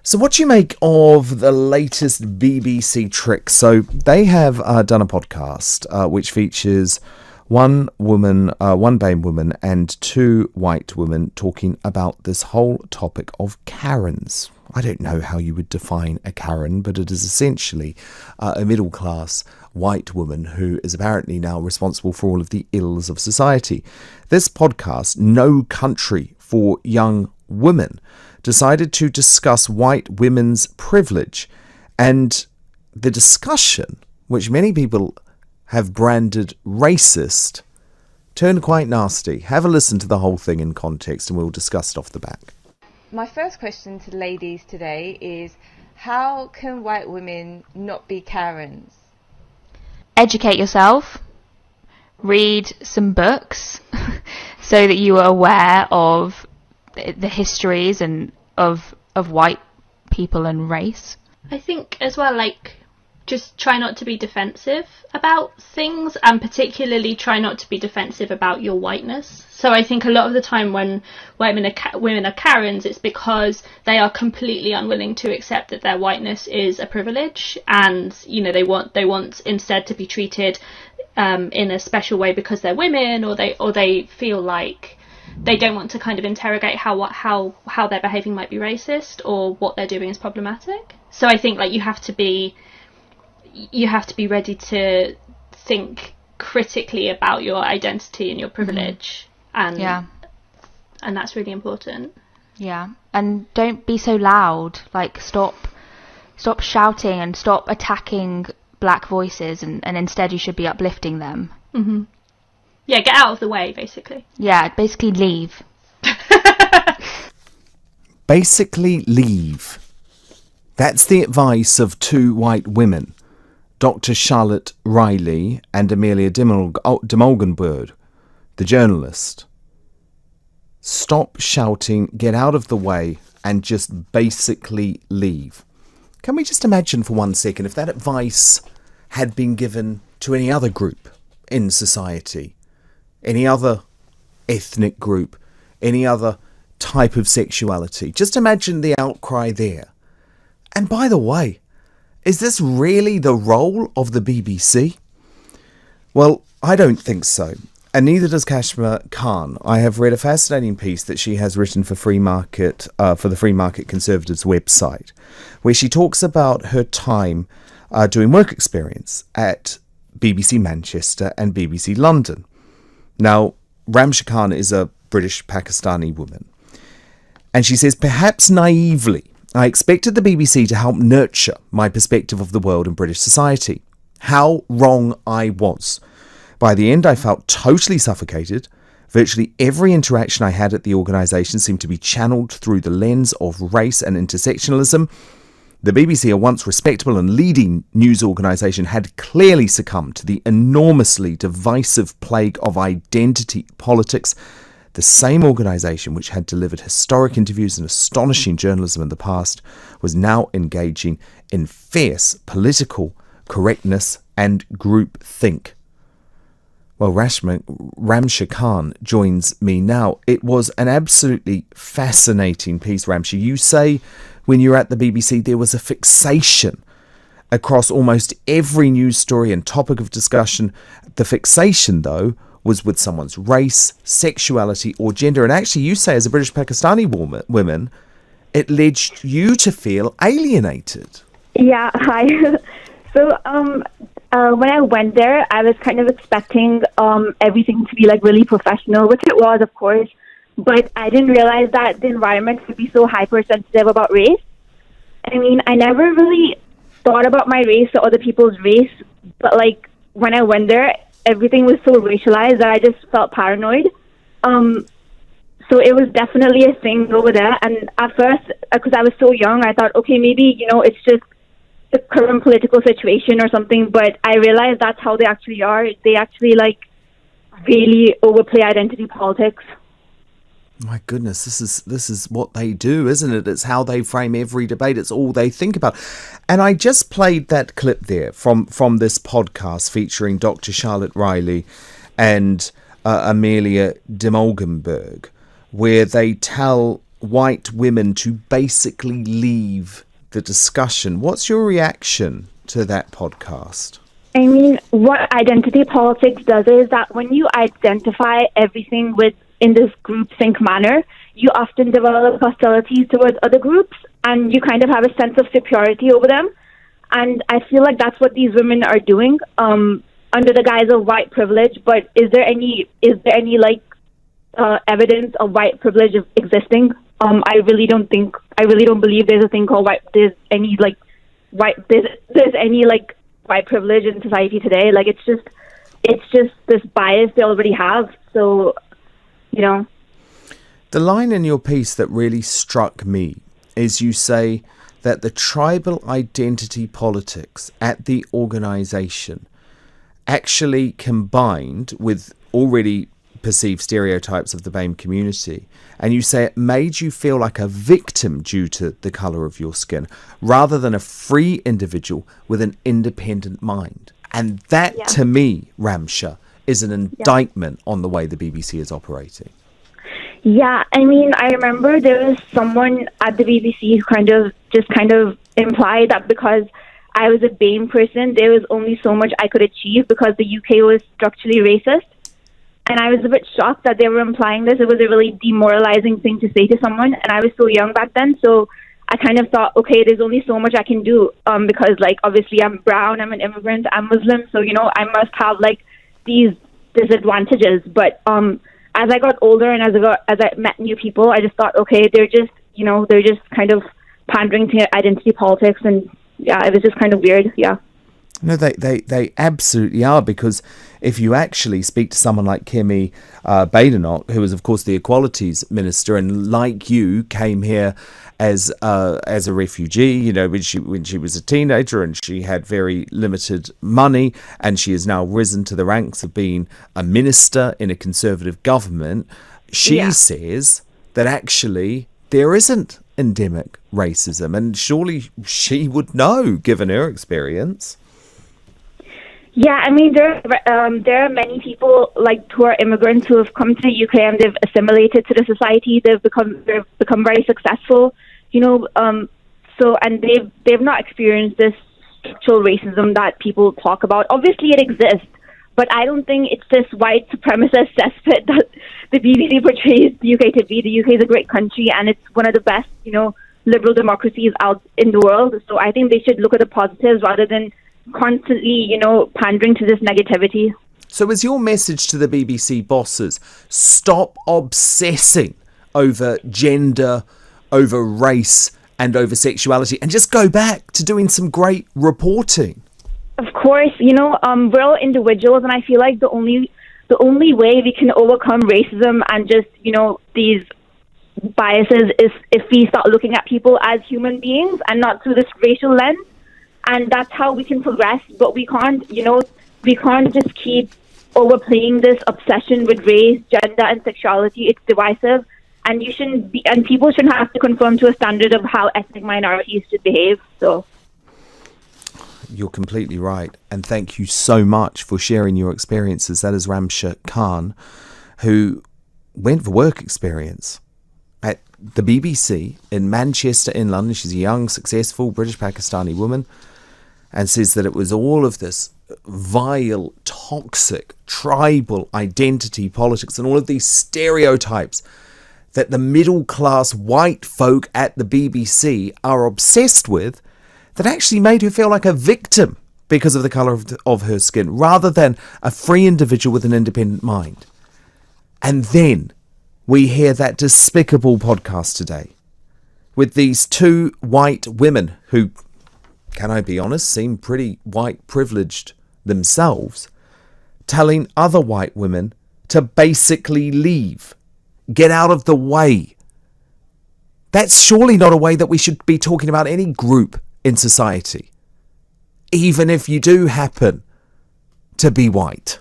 So what do you make of the latest BBC trick? So they have done a podcast which features one woman, one BAME woman and two white women talking about this whole topic of Karens. I don't know how you would define a Karen, but it is essentially a middle-class white woman who is apparently now responsible for all of the ills of society. This podcast, No Country for Young Women, decided to discuss white women's privilege, and the discussion, which many people have branded racist, turned quite nasty. Have a listen to the whole thing in context and we'll discuss it off the back. My first question to the ladies today is, how can white women not be Karens? Educate yourself, read some books so that you are aware of the histories and of white people and race. I think as well, like, just try not to be defensive about things, and particularly try not to be defensive about your whiteness. So I think a lot of the time when women are Karens, it's because they are completely unwilling to accept that their whiteness is a privilege, and they want instead to be treated in a special way because they're women, or they feel like they don't want to kind of interrogate how they're behaving might be racist or what they're doing is problematic. So I think like you have to be ready to think critically about your identity and your privilege, and that's really important. Yeah, and don't be so loud. Like stop shouting and stop attacking black voices, and instead you should be uplifting them. Mm-hmm. Yeah, get out of the way, basically. Yeah, basically leave. Basically leave. That's the advice of two white women, Dr. Charlotte Riley and Amelia de Moulgenburg, the journalist. Stop shouting, get out of the way, and just basically leave. Can we just imagine for 1 second if that advice had been given to any other group in society, any other ethnic group, any other type of sexuality? Just imagine the outcry there. And by the way, is this really the role of the BBC? Well, I don't think so. And neither does Ramsha Khan. I have read a fascinating piece that she has written for the Free Market Conservatives website, where she talks about her time doing work experience at BBC Manchester and BBC London. Now, Ramsha Khan is a British Pakistani woman. And she says, perhaps naively, I expected the BBC to help nurture my perspective of the world and British society. How wrong I was. By the end, I felt totally suffocated. Virtually every interaction I had at the organisation seemed to be channeled through the lens of race and intersectionalism. The BBC, a once respectable and leading news organisation, had clearly succumbed to the enormously divisive plague of identity politics. The same organisation which had delivered historic interviews and astonishing journalism in the past was now engaging in fierce political correctness and groupthink. Well, Ramsha Khan joins me now. It was an absolutely fascinating piece, Ramsha. You say when you were at the BBC there was a fixation across almost every news story and topic of discussion. The fixation, though, was with someone's race, sexuality or gender. And actually, you say as a British Pakistani woman, it led you to feel alienated. Yeah, hi. So when I went there, I was kind of expecting everything to be like really professional, which it was, of course. But I didn't realize that the environment would be so hypersensitive about race. I mean, I never really thought about my race or other people's race, but like when I went there, everything was so racialized that I just felt paranoid. So it was definitely a thing over there. And at first, because I was so young, I thought, okay, maybe, it's just the current political situation or something. But I realized that's how they actually are. They actually, really overplay identity politics. My goodness, this is what they do, isn't it? It's how they frame every debate. It's all they think about. And I just played that clip there from this podcast featuring Dr. Charlotte Riley and Amelia de Moulgenburg, where they tell white women to basically leave the discussion. What's your reaction to that podcast? I mean, what identity politics does is that when you identify everything in this groupthink manner, you often develop hostilities towards other groups, and you kind of have a sense of superiority over them. And I feel like that's what these women are doing under the guise of white privilege. But is there any evidence of white privilege existing? I really don't believe there's a thing called there's any white privilege in society today. Like, it's just this bias they already have. So, you know. The line in your piece that really struck me is you say that the tribal identity politics at the organisation actually combined with already perceived stereotypes of the BAME community, and you say it made you feel like a victim due to the colour of your skin rather than a free individual with an independent mind. And that, to me, Ramsha, is an indictment on the way the BBC is operating. Yeah, I mean, I remember there was someone at the BBC who kind of implied that because I was a BAME person, there was only so much I could achieve because the UK was structurally racist. And I was a bit shocked that they were implying this. It was a really demoralizing thing to say to someone, and I was so young back then, so I kind of thought, okay, there's only so much I can do, because, like, obviously I'm brown, I'm an immigrant, I'm Muslim, so, you know, I must have, like, these disadvantages. But as I got older and as I met new people, I just thought, okay, they're just kind of pandering to identity politics, and yeah, it was just kind of weird. Yeah. No, they absolutely are, because if you actually speak to someone like Kemi Badenoch, who was, of course, the Equalities Minister, and like you, came here as a refugee, you know, when she was a teenager, and she had very limited money, and she has now risen to the ranks of being a minister in a Conservative government. She says that actually there isn't endemic racism, and surely she would know, given her experience. Yeah, I mean, there are many people who are immigrants who have come to the UK and they've assimilated to the society. They've become very successful, you know. And they've not experienced this structural racism that people talk about. Obviously, it exists, but I don't think it's this white supremacist cesspit that the BBC portrays the UK to be. The UK is a great country, and it's one of the best, you know, liberal democracies out in the world. So I think they should look at the positives rather than constantly, you know, pandering to this negativity. So is your message to the BBC bosses, stop obsessing over gender, over race and over sexuality, and just go back to doing some great reporting? Of course, you know, we're all individuals, and I feel like the only way we can overcome racism and just, you know, these biases is if we start looking at people as human beings and not through this racial lens. And that's how we can progress. But we can't just keep overplaying this obsession with race, gender, and sexuality. It's divisive, and people shouldn't have to conform to a standard of how ethnic minorities should behave. So, you're completely right, and thank you so much for sharing your experiences. That is Ramsha Khan, who went for work experience at the BBC in Manchester in London. She's a young, successful British Pakistani woman, and says that it was all of this vile, toxic, tribal identity politics and all of these stereotypes that the middle-class white folk at the BBC are obsessed with that actually made her feel like a victim because of the colour of her skin, rather than a free individual with an independent mind. And then we hear that despicable podcast today with these two white women who, can I be honest, seem pretty white privileged themselves, telling other white women to basically leave, get out of the way. That's surely not a way that we should be talking about any group in society, even if you do happen to be white.